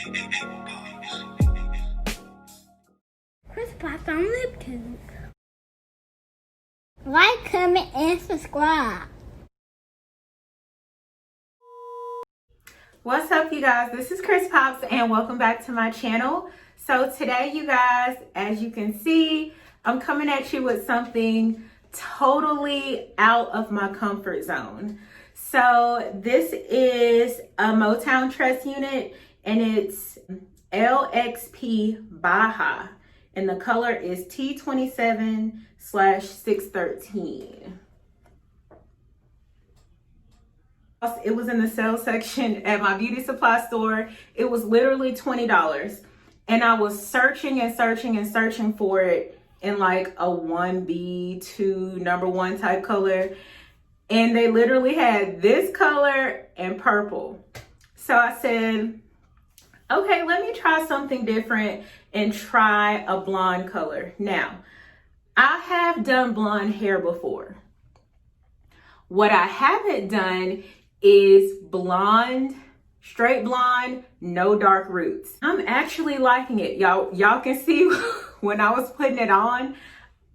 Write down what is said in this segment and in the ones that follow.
Chriss.pops on LipTube. Like, comment, and subscribe. What's up, you guys? This is Chriss.pops and welcome back to my channel. So today, you guys, as you can see, I'm coming at you with something totally out of my comfort zone. So this is a Motown Tress unit and it's LXP Baha and the color is T27/613. It was in the sale section at my beauty supply store. It was literally $20 and I was searching and searching and searching for it in like a 1B2 #1 type color, and they literally had this color and purple. So I said, okay, let me try something different and try a blonde color. Now, I have done blonde hair before. What I haven't done is blonde, straight blonde, no dark roots. I'm actually liking it. Y'all can see when I was putting it on,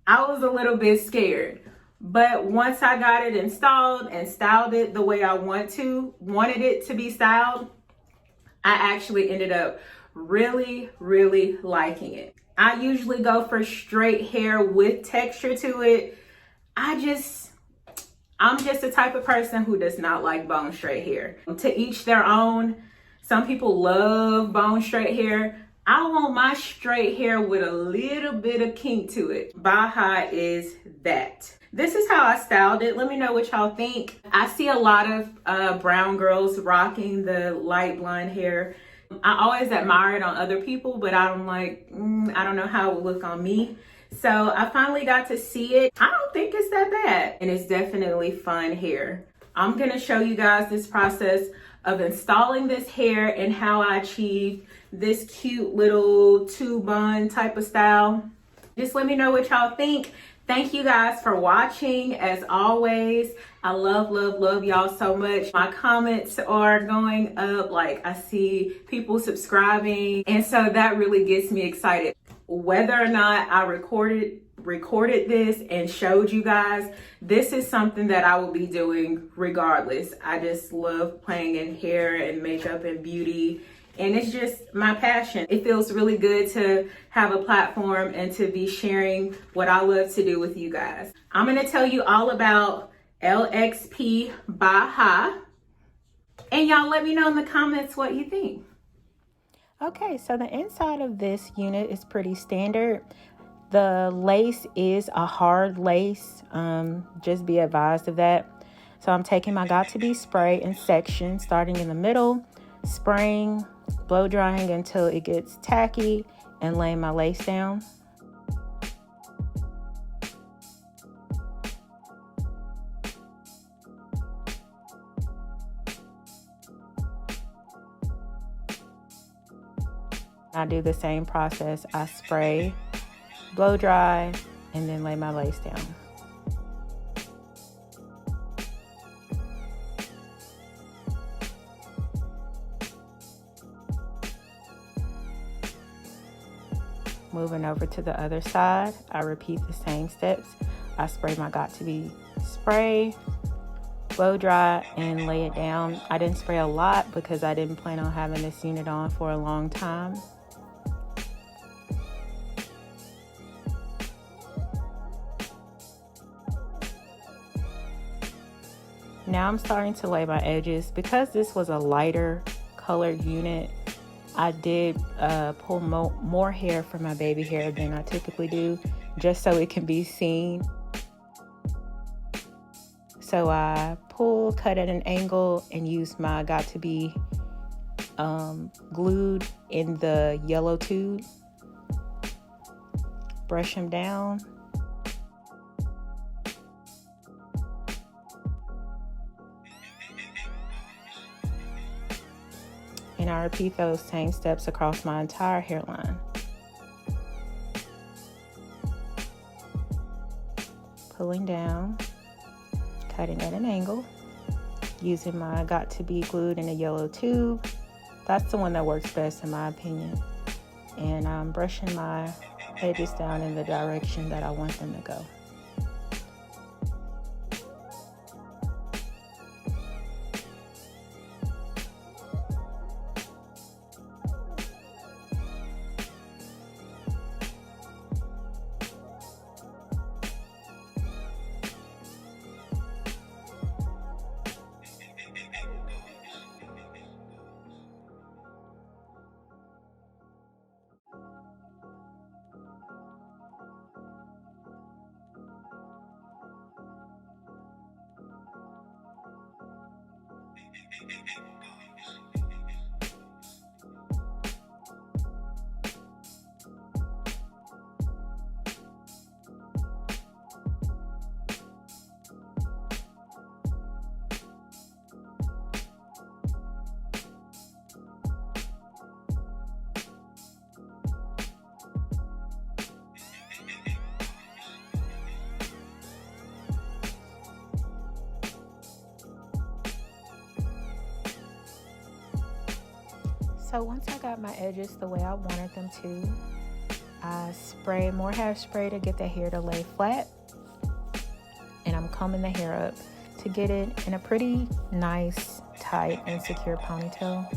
I was a little bit scared. But once I got it installed and styled it the way I wanted it to be styled, I actually ended up really, really liking it. I usually go for straight hair with texture to it. I'm just the type of person who does not like bone straight hair. To each their own. Some people love bone straight hair. I want my straight hair with a little bit of kink to it. Baha is that. This is how I styled it. Let me know what y'all think. I see a lot of brown girls rocking the light blonde hair. I always admire it on other people, but I'm like, I don't know how it would look on me. So I finally got to see it. I don't think it's that bad. And it's definitely fun hair. I'm gonna show you guys this process of installing this hair and how I achieved this cute little two bun type of style. Just let me know what y'all think. Thank you guys for watching. As always, I love y'all so much. My comments are going up. Like, I see people subscribing, and so that really gets me excited. Whether or not I recorded this and showed you guys, this is something that I will be doing regardless. I just love playing in hair and makeup and beauty, and it's just my passion. It feels really good to have a platform and to be sharing what I love to do with you guys. I'm going to tell you all about LXP Baha, and y'all let me know in the comments what you think. Okay, so the inside of this unit is pretty standard. The lace is a hard lace, just be advised of that. So I'm taking my Got To Be spray in sections, starting in the middle, spraying, blow drying until it gets tacky, and laying my lace down. I do the same process. I spray, blow dry, and then lay my lace down. Moving over to the other side, I repeat the same steps. I spray my Got To Be spray, blow dry, and lay it down. I didn't spray a lot because I didn't plan on having this unit on for a long time. Now I'm starting to lay my edges. Because this was a lighter colored unit, I did pull more hair from my baby hair than I typically do, just so it can be seen. So I cut at an angle, and used my Got To Be glued in the yellow tube. Brush them down. And I repeat those same steps across my entire hairline. Pulling down, cutting at an angle, using my Got To Be glued in a yellow tube, That's the one that works best in my opinion. And I'm brushing my edges down in the direction that I want them to go. So once I got my edges the way I wanted them to, I spray more hairspray to get the hair to lay flat. And I'm combing the hair up to get it in a pretty nice, tight, and secure ponytail.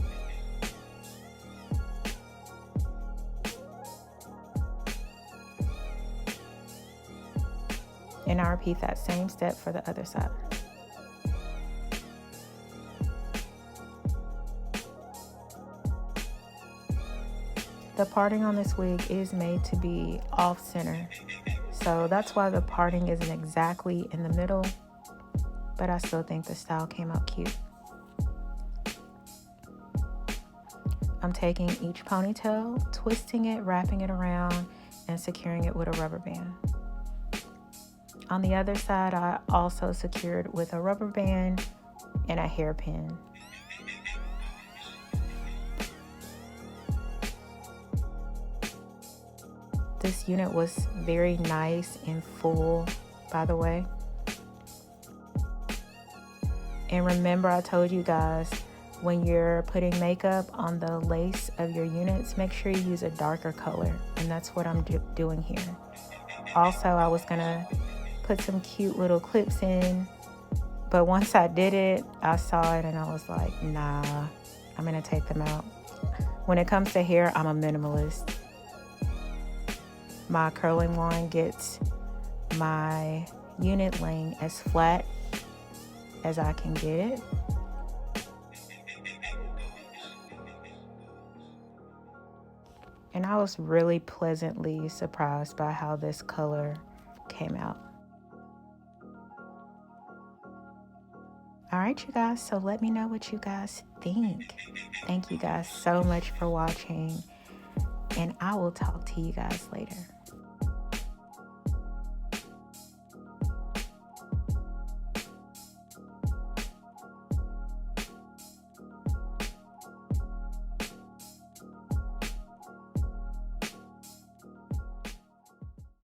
And I repeat that same step for the other side. The parting on this wig is made to be off center. So that's why the parting isn't exactly in the middle, but I still think the style came out cute. I'm taking each ponytail, twisting it, wrapping it around, and securing it with a rubber band. On the other side, I also secured with a rubber band and a hairpin. This unit was very nice and full, by the way. And remember, I told you guys, when you're putting makeup on the lace of your units, make sure you use a darker color. And that's what I'm doing here. Also, I was gonna put some cute little clips in, but once I did it, I saw it and I was like, nah, I'm gonna take them out. When it comes to hair, I'm a minimalist. My curling wand gets my unit laying as flat as I can get it. And I was really pleasantly surprised by how this color came out. All right, you guys, so let me know what you guys think. Thank you guys so much for watching, and I will talk to you guys later.